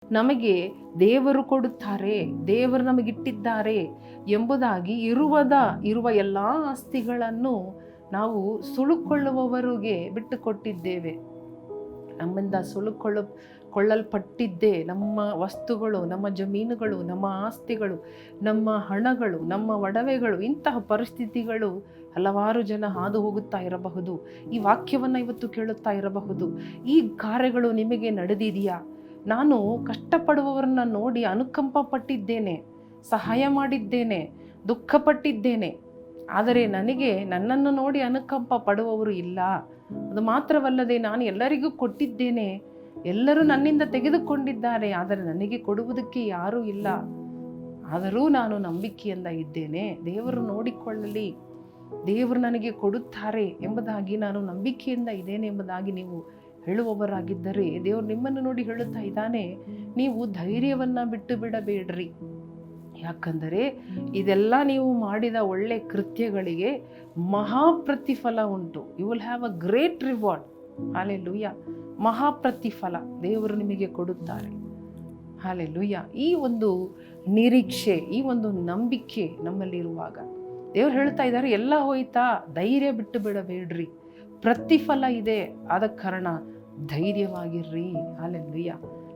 ನಮಗೆ ದೇವರು ಕೊಡುತ್ತಾರೆ, ದೇವರು ನಮಗಿಟ್ಟಿದ್ದಾರೆ ಎಂಬುದಾಗಿ ಇರುವ ಎಲ್ಲ ಆಸ್ತಿಗಳನ್ನು ನಾವು ಸುಳುಕೊಳ್ಳುವವರಿಗೆ ಬಿಟ್ಟುಕೊಟ್ಟಿದ್ದೇವೆ. ನಮ್ಮಿಂದ ಕೊಳ್ಳಲ್ಪಟ್ಟಿದ್ದೇ ನಮ್ಮ ವಸ್ತುಗಳು, ನಮ್ಮ ಜಮೀನುಗಳು, ನಮ್ಮ ಆಸ್ತಿಗಳು, ನಮ್ಮ ಹಣಗಳು, ನಮ್ಮ ಒಡವೆಗಳು. ಇಂತಹ ಪರಿಸ್ಥಿತಿಗಳು ಹಲವಾರು ಜನ ಹಾದು ಹೋಗುತ್ತಾ ಇರಬಹುದು. ಈ ವಾಕ್ಯವನ್ನು ಇವತ್ತು ಕೇಳುತ್ತಾ ಇರಬಹುದು. ಈ ಕಾರ್ಯಗಳು ನಿಮಗೆ ನಡೆದಿದೆಯಾ? ನಾನು ಕಷ್ಟಪಡುವವರನ್ನ ನೋಡಿ ಅನುಕಂಪ ಪಟ್ಟಿದ್ದೇನೆ, ಸಹಾಯ ಮಾಡಿದ್ದೇನೆ, ದುಃಖಪಟ್ಟಿದ್ದೇನೆ. ಆದರೆ ನನಗೆ ನನ್ನನ್ನು ನೋಡಿ ಅನುಕಂಪ ಪಡುವವರು ಇಲ್ಲ. ಅದು ಮಾತ್ರವಲ್ಲದೆ ನಾನು ಎಲ್ಲರಿಗೂ ಕೊಟ್ಟಿದ್ದೇನೆ, ಎಲ್ಲರೂ ನನ್ನಿಂದ ತೆಗೆದುಕೊಂಡಿದ್ದಾರೆ, ಆದರೆ ನನಗೆ ಕೊಡುವುದಕ್ಕೆ ಯಾರೂ ಇಲ್ಲ. ಆದರೂ ನಾನು ನಂಬಿಕೆಯಿಂದ ಇದ್ದೇನೆ, ದೇವರು ನೋಡಿಕೊಳ್ಳಲಿ, ದೇವರು ನನಗೆ ಕೊಡುತ್ತಾರೆ ಎಂಬುದಾಗಿ ನಾನು ನಂಬಿಕೆಯಿಂದ ಇದ್ದೇನೆ ಎಂಬುದಾಗಿ ನೀವು ಹೇಳುವವರಾಗಿದ್ದರೆ ದೇವರು ನಿಮ್ಮನ್ನು ನೋಡಿ ಹೇಳುತ್ತಾ ಇದ್ದಾನೆ, ನೀವು ಧೈರ್ಯವನ್ನು ಬಿಟ್ಟು ಬಿಡಬೇಡ್ರಿ. ಯಾಕಂದರೆ ಇದೆಲ್ಲ ನೀವು ಮಾಡಿದ ಒಳ್ಳೆ ಕೃತ್ಯಗಳಿಗೆ ಮಹಾ ಪ್ರತಿಫಲ ಉಂಟು. You will have a great reward. Hallelujah. ಮಹಾ ಪ್ರತಿಫಲ ದೇವರು ನಿಮಗೆ ಕೊಡುತ್ತಾರೆ. ಹಾಲೆಲೂಯಾ. ಈ ಒಂದು ನಿರೀಕ್ಷೆ, ಈ ಒಂದು ನಂಬಿಕೆ ನಮ್ಮಲ್ಲಿರುವಾಗ ದೇವರು ಹೇಳ್ತಾ ಇದ್ದಾರೆ, ಎಲ್ಲ ಹೋಯ್ತಾ, ಧೈರ್ಯ ಬಿಟ್ಟು ಬಿಡಬೇಡ್ರಿ, ಪ್ರತಿಫಲ ಇದೆ, ಆದ ಕಾರಣ ಧೈರ್ಯವಾಗಿರ್ರಿ. ಹಾಲೆಲೂಯಾ.